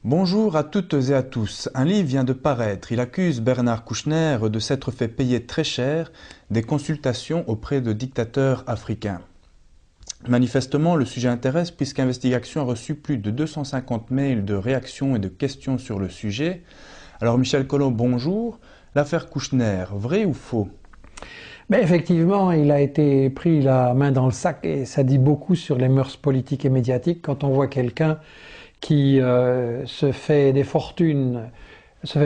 Bonjour à toutes et à tous. Un livre vient de paraître. Il accuse Bernard Kouchner de s'être fait payer très cher des consultations auprès de dictateurs africains. Manifestement, le sujet intéresse puisque Investigation a reçu plus de 250 mails de réactions et de questions sur le sujet. Alors Michel Collot, bonjour. L'affaire Kouchner, vrai ou faux? Mais effectivement, il a été pris la main dans le sac et ça dit beaucoup sur les mœurs politiques et médiatiques quand on voit quelqu'un qui se fait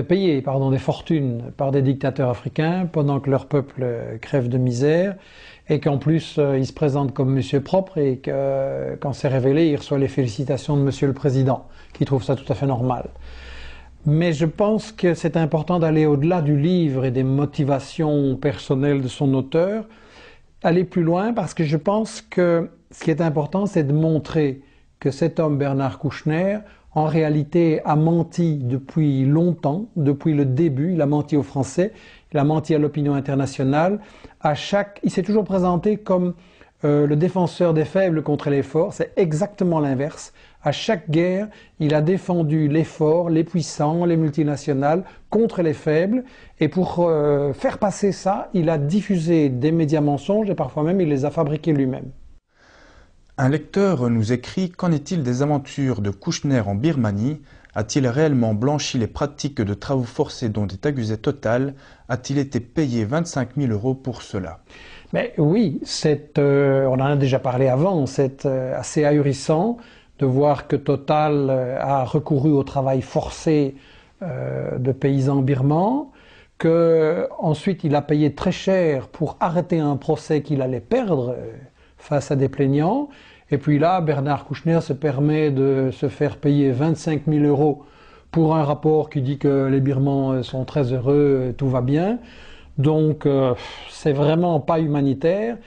payer des fortunes par des dictateurs africains pendant que leur peuple crève de misère et qu'en plus il se présente comme monsieur propre et que quand c'est révélé, il reçoit les félicitations de monsieur le président, qui trouve ça tout à fait normal. Mais je pense que c'est important d'aller au-delà du livre et des motivations personnelles de son auteur, aller plus loin parce que je pense que ce qui est important, c'est de montrer que cet homme, Bernard Kouchner, en réalité a menti depuis longtemps, depuis le début. Il a menti aux Français, il a menti à l'opinion internationale. Il s'est toujours présenté comme le défenseur des faibles contre les forts. C'est exactement l'inverse. À chaque guerre, il a défendu les forts, les puissants, les multinationales contre les faibles. Et pour faire passer ça, il a diffusé des médias mensonges et parfois même il les a fabriqués lui-même. Un lecteur nous écrit: qu'en est-il des aventures de Kouchner en Birmanie? A-t-il réellement blanchi les pratiques de travaux forcés dont est accusé Total? A-t-il été payé 25 000 € pour cela? Mais oui, on en a déjà parlé avant, c'est assez ahurissant de voir que Total a recouru au travail forcé de paysans birmans, qu'ensuite il a payé très cher pour arrêter un procès qu'il allait perdre face à des plaignants. Et puis là, Bernard Kouchner se permet de se faire payer 25 000 € pour un rapport qui dit que les Birmans sont très heureux, tout va bien. Donc c'est vraiment pas humanitaire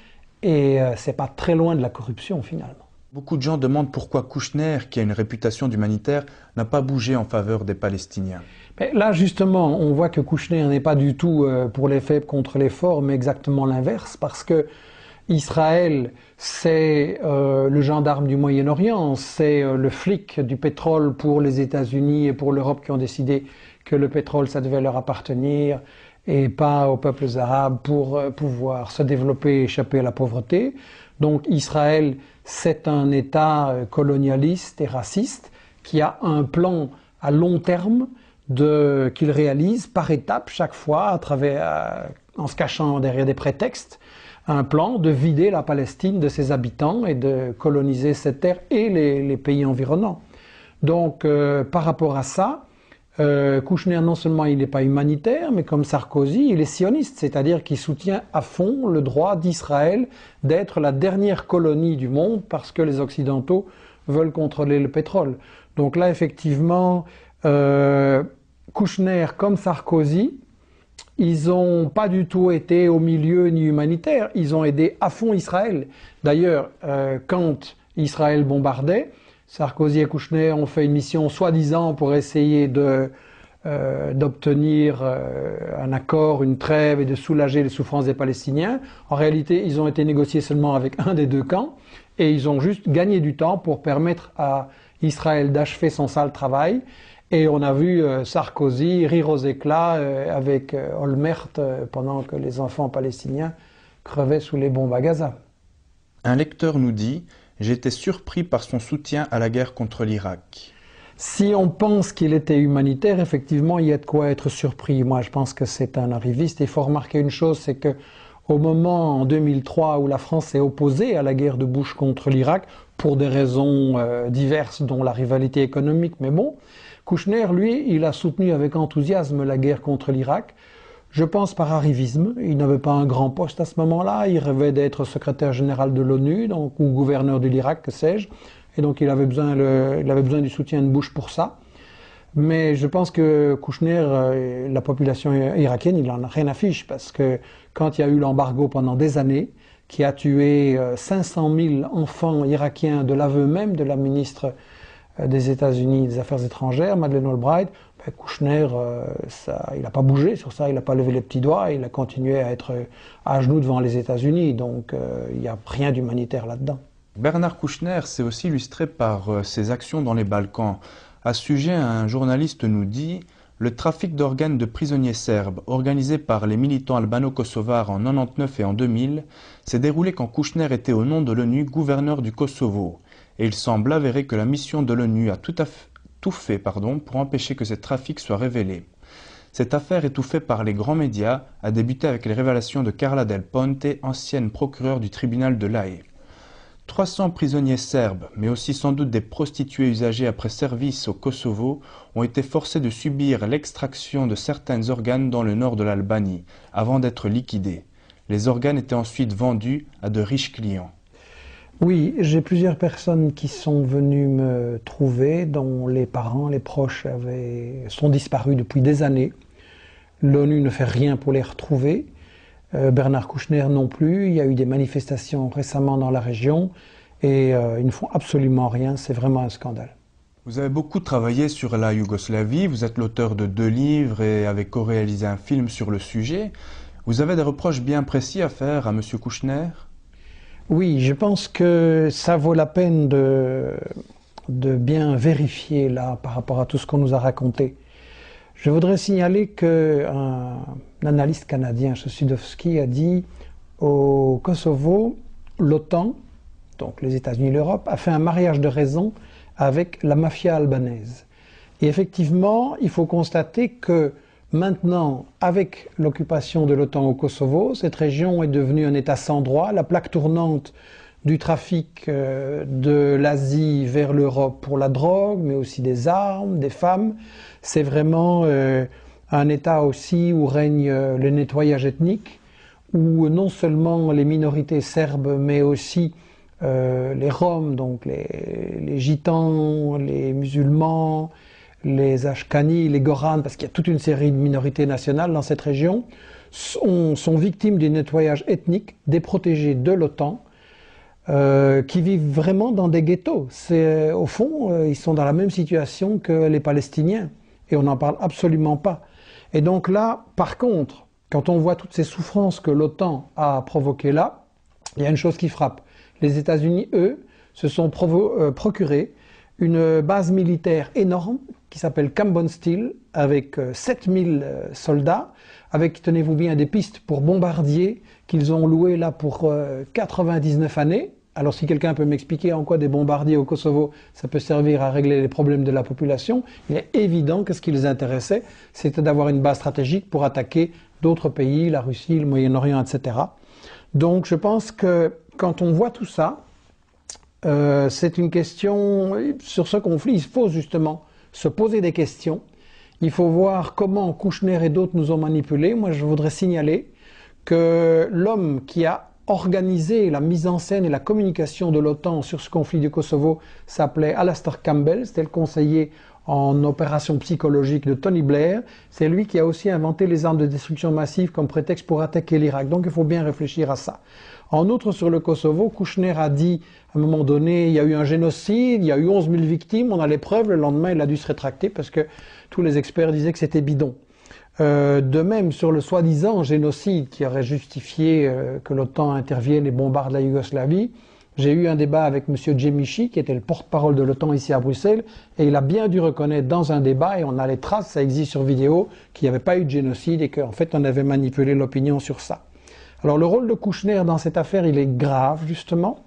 et c'est pas très loin de la corruption finalement. Beaucoup de gens demandent pourquoi Kouchner, qui a une réputation d'humanitaire, n'a pas bougé en faveur des Palestiniens. Mais là justement, on voit que Kouchner n'est pas du tout pour les faibles contre les forts, mais exactement l'inverse, parce que Israël, c'est le gendarme du Moyen-Orient, c'est le flic du pétrole pour les États-Unis et pour l'Europe qui ont décidé que le pétrole, ça devait leur appartenir et pas aux peuples arabes pour pouvoir se développer et échapper à la pauvreté. Donc Israël, c'est un État colonialiste et raciste qui a un plan à long terme qu'il réalise par étapes chaque fois en se cachant derrière des prétextes. Un plan de vider la Palestine de ses habitants et de coloniser cette terre et les pays environnants. Donc par rapport à ça, Kouchner non seulement il n'est pas humanitaire, mais comme Sarkozy, il est sioniste, c'est-à-dire qu'il soutient à fond le droit d'Israël d'être la dernière colonie du monde parce que les Occidentaux veulent contrôler le pétrole. Donc là effectivement, Kouchner comme Sarkozy, ils n'ont pas du tout été au milieu ni humanitaire, ils ont aidé à fond Israël. D'ailleurs, quand Israël bombardait, Sarkozy et Kouchner ont fait une mission soi-disant pour essayer d'obtenir un accord, une trêve et de soulager les souffrances des Palestiniens. En réalité, ils ont été négociés seulement avec un des deux camps et ils ont juste gagné du temps pour permettre à Israël d'achever son sale travail. Et on a vu Sarkozy rire aux éclats avec Olmert pendant que les enfants palestiniens crevaient sous les bombes à Gaza. Un lecteur nous dit: j'ai été surpris par son soutien à la guerre contre l'Irak. Si on pense qu'il était humanitaire, effectivement, il y a de quoi être surpris. Moi, je pense que c'est un arriviste. Il faut remarquer une chose, c'est que au moment, en 2003, où la France s'est opposée à la guerre de Bush contre l'Irak, pour des raisons diverses, dont la rivalité économique, mais bon, Kouchner, lui, il a soutenu avec enthousiasme la guerre contre l'Irak. Je pense par arrivisme. Il n'avait pas un grand poste à ce moment-là. Il rêvait d'être secrétaire général de l'ONU, ou gouverneur de l'Irak, que sais-je. Et donc il avait besoin du soutien de Bush pour ça. Mais je pense que Kouchner, la population irakienne, il en a rien à fiche, parce que quand il y a eu l'embargo pendant des années, qui a tué 500 000 enfants irakiens de l'aveu même de la ministre des États-Unis des Affaires étrangères, Madeleine Albright, Kouchner, il n'a pas bougé sur ça, il n'a pas levé les petits doigts, il a continué à être à genoux devant les États-Unis, donc il n'y a rien d'humanitaire là-dedans. Bernard Kouchner s'est aussi illustré par ses actions dans les Balkans. À ce sujet, un journaliste nous dit « Le trafic d'organes de prisonniers serbes, organisé par les militants albano-kosovars en 1999 et en 2000, s'est déroulé quand Kouchner était au nom de l'ONU gouverneur du Kosovo, et il semble avéré que la mission de l'ONU a tout fait pour empêcher que ces trafics soient révélés. Cette affaire étouffée par les grands médias a débuté avec les révélations de Carla Del Ponte, ancienne procureure du tribunal de La Haye. 300 prisonniers serbes, mais aussi sans doute des prostituées usagées après service au Kosovo, ont été forcés de subir l'extraction de certains organes dans le nord de l'Albanie, avant d'être liquidés. Les organes étaient ensuite vendus à de riches clients. Oui, j'ai plusieurs personnes qui sont venues me trouver, dont les parents, les proches sont disparus depuis des années. L'ONU ne fait rien pour les retrouver. Bernard Kouchner non plus. Il y a eu des manifestations récemment dans la région et ils ne font absolument rien. C'est vraiment un scandale. Vous avez beaucoup travaillé sur la Yougoslavie. Vous êtes l'auteur de 2 livres et avez co-réalisé un film sur le sujet. Vous avez des reproches bien précis à faire à M. Kouchner? Oui, je pense que ça vaut la peine de bien vérifier là par rapport à tout ce qu'on nous a raconté. Je voudrais signaler qu'un analyste canadien, Sosudowski, a dit au Kosovo, l'OTAN, donc les États-Unis et l'Europe, a fait un mariage de raison avec la mafia albanaise. Et effectivement, il faut constater que maintenant, avec l'occupation de l'OTAN au Kosovo, cette région est devenue un État sans droit, la plaque tournante du trafic de l'Asie vers l'Europe pour la drogue, mais aussi des armes, des femmes. C'est vraiment un État aussi où règne le nettoyage ethnique, où non seulement les minorités serbes, mais aussi les Roms, donc les Gitans, les musulmans, les Ashkanis, les Goranes, parce qu'il y a toute une série de minorités nationales dans cette région, sont victimes du nettoyage ethnique, des protégés de l'OTAN, qui vivent vraiment dans des ghettos. Au fond, ils sont dans la même situation que les Palestiniens. Et on n'en parle absolument pas. Et donc là, par contre, quand on voit toutes ces souffrances que l'OTAN a provoquées là, il y a une chose qui frappe. Les États-Unis, eux, se sont procurés une base militaire énorme qui s'appelle Camp Bondsteel, avec 7000 soldats, avec, tenez-vous bien, des pistes pour bombardiers qu'ils ont louées là pour 99 années. Alors si quelqu'un peut m'expliquer en quoi des bombardiers au Kosovo, ça peut servir à régler les problèmes de la population, il est évident que ce qui les intéressait, c'était d'avoir une base stratégique pour attaquer d'autres pays, la Russie, le Moyen-Orient, etc. Donc je pense que quand on voit tout ça, c'est une question, sur ce conflit, il faut justement se poser des questions. Il faut voir comment Kouchner et d'autres nous ont manipulés. Moi, je voudrais signaler que l'homme qui a organisé la mise en scène et la communication de l'OTAN sur ce conflit du Kosovo s'appelait Alastair Campbell, c'était le conseiller en opération psychologique de Tony Blair. C'est lui qui a aussi inventé les armes de destruction massive comme prétexte pour attaquer l'Irak. Donc il faut bien réfléchir à ça. En outre, sur le Kosovo, Kouchner a dit à un moment donné, il y a eu un génocide, il y a eu 11 000 victimes, on a les preuves, le lendemain il a dû se rétracter parce que tous les experts disaient que c'était bidon. De même, sur le soi-disant génocide qui aurait justifié que l'OTAN intervienne et bombarde la Yougoslavie, j'ai eu un débat avec M. Djemichi, qui était le porte-parole de l'OTAN ici à Bruxelles, et il a bien dû reconnaître dans un débat, et on a les traces, ça existe sur vidéo, qu'il n'y avait pas eu de génocide et qu'en fait on avait manipulé l'opinion sur ça. Alors le rôle de Kouchner dans cette affaire, il est grave justement,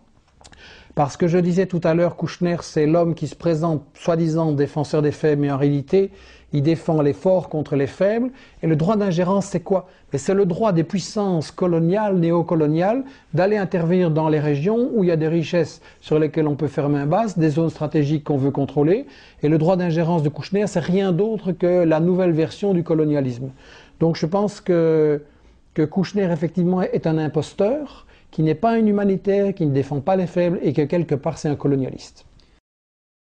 parce que je disais tout à l'heure, Kouchner c'est l'homme qui se présente soi-disant défenseur des faibles, mais en réalité il défend les forts contre les faibles. Et le droit d'ingérence, c'est quoi? C'est le droit des puissances coloniales, néocoloniales, d'aller intervenir dans les régions où il y a des richesses sur lesquelles on peut faire main basse, des zones stratégiques qu'on veut contrôler. Et le droit d'ingérence de Kouchner, c'est rien d'autre que la nouvelle version du colonialisme. Donc je pense que Kouchner, effectivement, est un imposteur, qui n'est pas un humanitaire, qui ne défend pas les faibles et que quelque part c'est un colonialiste.